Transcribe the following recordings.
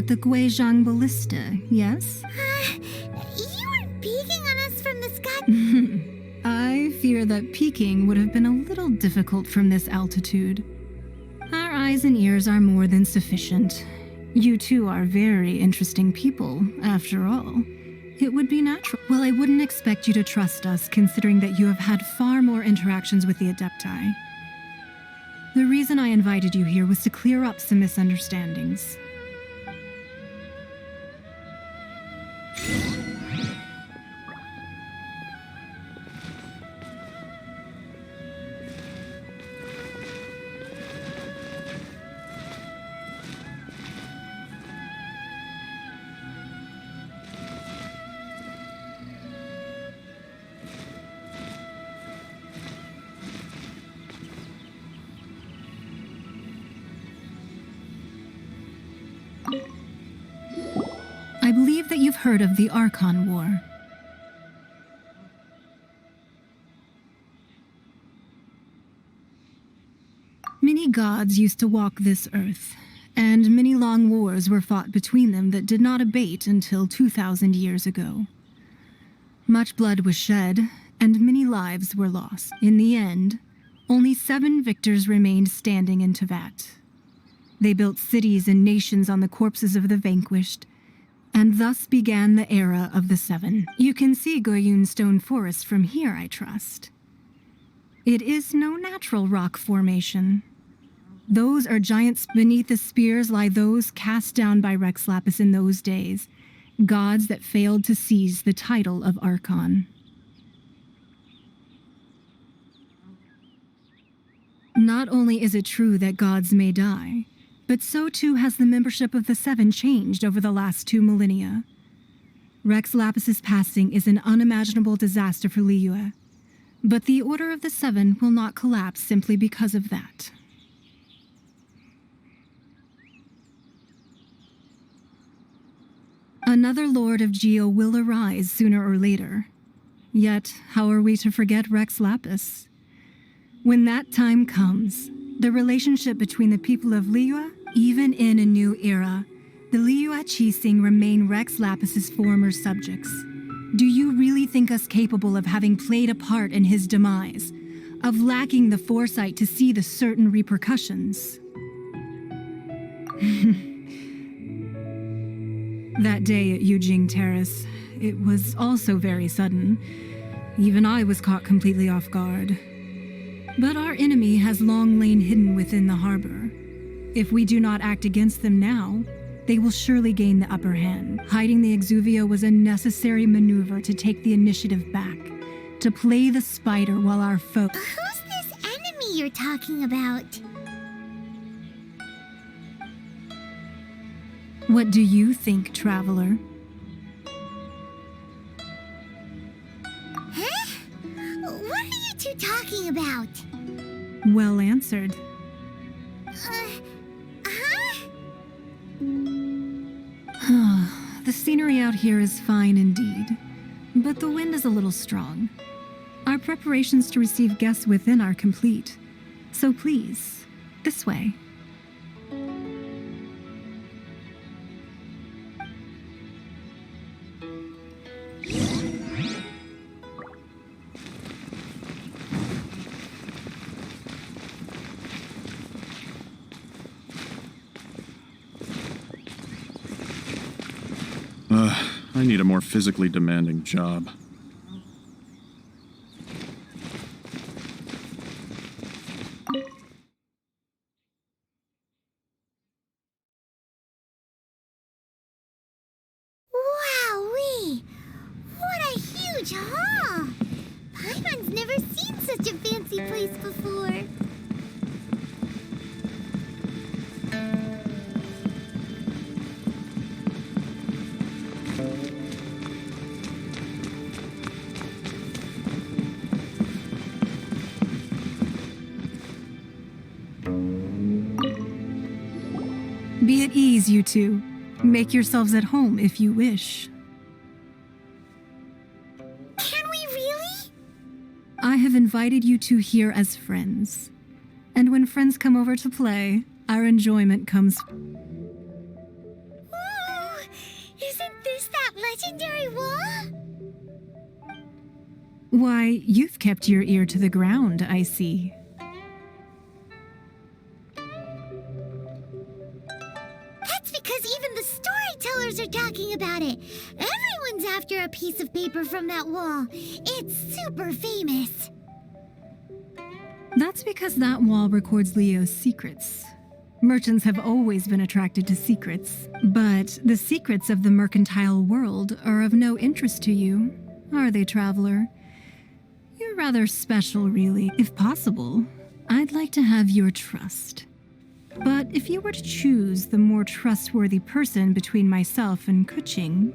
at the Guizhang Ballista, yes? You were peeking on us from the sky. I fear that peeking would have been a little difficult from this altitude. Our eyes and ears are more than sufficient. You two are very interesting people, after all. It would be natural. Well, I wouldn't expect you to trust us, considering that you have had far more interactions with the Adepti. The reason I invited you here was to clear up some misunderstandings. I believe that you've heard of the Archon War. Many gods used to walk this earth, and many long wars were fought between them that did not abate until 2,000 years ago. Much blood was shed, and many lives were lost. In the end, only 7 victors remained standing in Tevat. They built cities and nations on the corpses of the vanquished, and thus began the era of the 7. You can see Goyun Stone Forest from here, I trust. It is no natural rock formation. Those are giants. Beneath the spears lie those cast down by Rex Lapis in those days, gods that failed to seize the title of Archon. Not only is it true that gods may die, but so too has the membership of the 7 changed over the last 2 millennia. Rex Lapis's passing is an unimaginable disaster for Liyue, but the Order of the 7 will not collapse simply because of that. Another Lord of Geo will arise sooner or later. Yet, how are we to forget Rex Lapis? When that time comes, the relationship between the people of Liyue, even in a new era, the Liyue Qixing remain Rex Lapis's former subjects. Do you really think us capable of having played a part in his demise, of lacking the foresight to see the certain repercussions? That day at Yujing Terrace, it was also very sudden. Even I was caught completely off guard. But our enemy has long lain hidden within the harbor. If we do not act against them now, they will surely gain the upper hand. Hiding the Exuvia was a necessary maneuver to take the initiative back, to play the spider while our foe— Who's this enemy you're talking about? What do you think, traveler? Huh? What are you two talking about? Well answered. The scenery out here is fine indeed, but the wind is a little strong. Our preparations to receive guests within are complete, so please, this way. I need a more physically demanding job. Wowee! What a huge hall! Paimon's never seen such a fancy place before. Be at ease, you two. Make yourselves at home if you wish. Can we really? I have invited you two here as friends. And when friends come over to play, our enjoyment comes— Whoa! legendary wall? Why, you've kept your ear to the ground, I see. That's because even the storytellers are talking about it. Everyone's after a piece of paper from that wall. It's super famous. That's because that wall records Leo's secrets. Merchants have always been attracted to secrets, but the secrets of the mercantile world are of no interest to you, are they, traveler? You're rather special, really. If possible, I'd like to have your trust. But if you were to choose the more trustworthy person between myself and Kuching,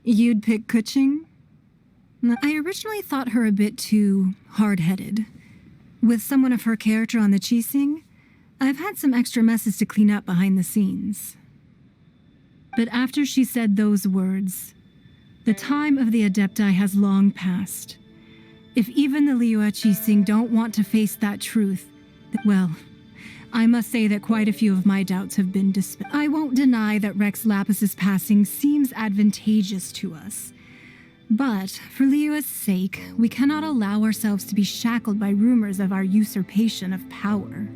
you'd pick Kuching? I originally thought her a bit too hard-headed. With someone of her character on the Chising, I've had some extra messes to clean up behind the scenes. But after she said those words, the time of the Adepti has long passed. If even the Liua Chising don't want to face that truth, well, I must say that quite a few of my doubts have been dispelled. I won't deny that Rex Lapis's passing seems advantageous to us. But for Liua's sake, we cannot allow ourselves to be shackled by rumors of our usurpation of power.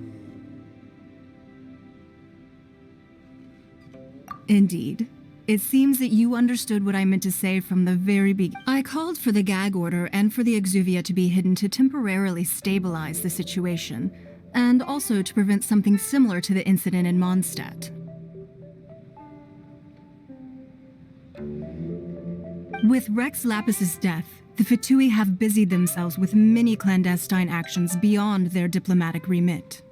Indeed. It seems that you understood what I meant to say from the very beginning. I called for the gag order and for the exuvia to be hidden to temporarily stabilize the situation, and also to prevent something similar to the incident in Mondstadt. With Rex Lapis's death, the Fatui have busied themselves with many clandestine actions beyond their diplomatic remit.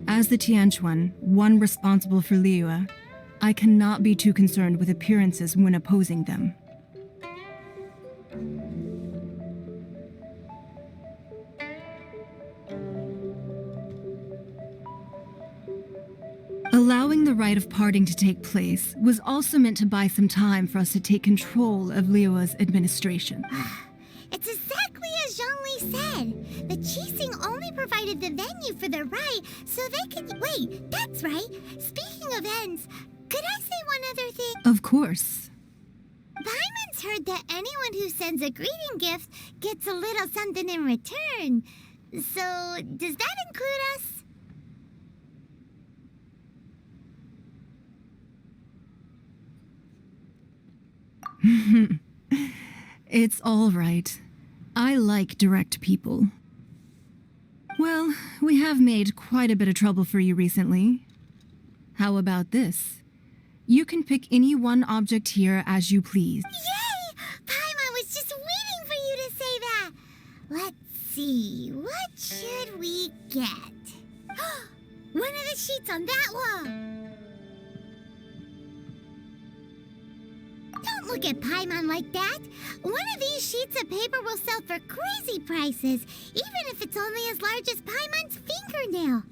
As the Tianquan, one responsible for Liua, I cannot be too concerned with appearances when opposing them. Allowing the rite of parting to take place was also meant to buy some time for us to take control of Liua's administration. It's exactly as Zhongli said. The Chising only provided the venue for the rite so they could... Wait, that's right. Speaking of ends, could I say one other thing? Of course. Paimon's heard that anyone who sends a greeting gift gets a little something in return. So, does that include us? It's all right. I like direct people. Well, we have made quite a bit of trouble for you recently. How about this? You can pick any one object here as you please. Yay! Paimon was just waiting for you to say that. Let's see, what should we get? One of the sheets on that wall. Don't look at Paimon like that. One of these sheets of paper will sell for crazy prices, even if it's only as large as Paimon's fingernail.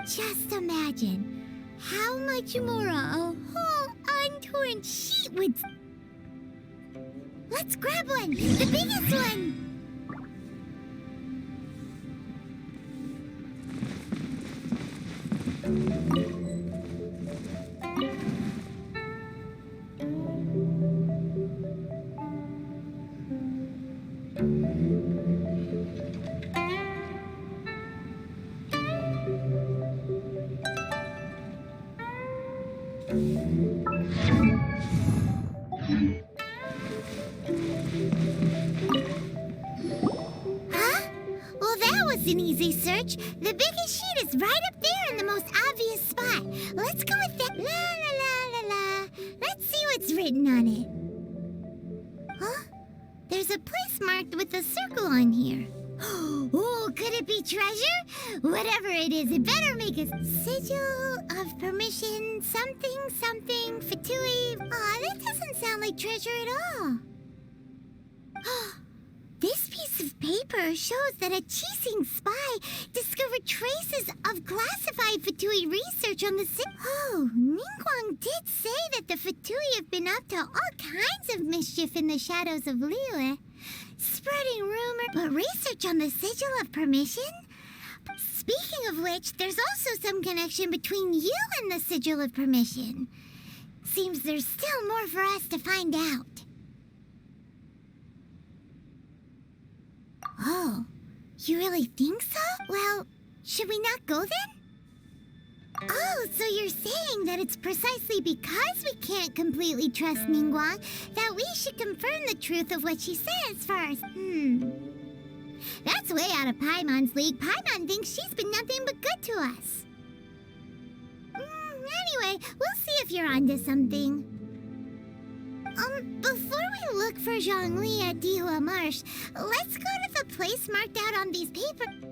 Just imagine how much more a whole untorn sheet would... Let's grab one, the biggest one. An easy search. The biggest sheet is right up there in the most obvious spot. Let's go with that. La la la la la. Let's see what's written on it. Huh? There's a place marked with a circle on here. Oh, could it be treasure? Whatever it is, it better make a sigil of permission, something, something, fatui. Aw, that doesn't sound like treasure at all. This piece of paper shows that a Chising spy discovered traces of classified Fatui research on the city. Oh, Ningguang did say that the Fatui have been up to all kinds of mischief in the shadows of Liyue, spreading rumor. But research on the sigil of permission? Speaking of which, there's also some connection between you and the sigil of permission. Seems there's still more for us to find out. Oh, you really think so? Well, should we not go then? Oh, so you're saying that it's precisely because we can't completely trust Ningguang that we should confirm the truth of what she says first. That's way out of Paimon's league. Paimon thinks she's been nothing but good to us. Anyway, we'll see if you're onto something. Before we look for Zhongli at Dihua Marsh, let's go to the place marked out on these papers.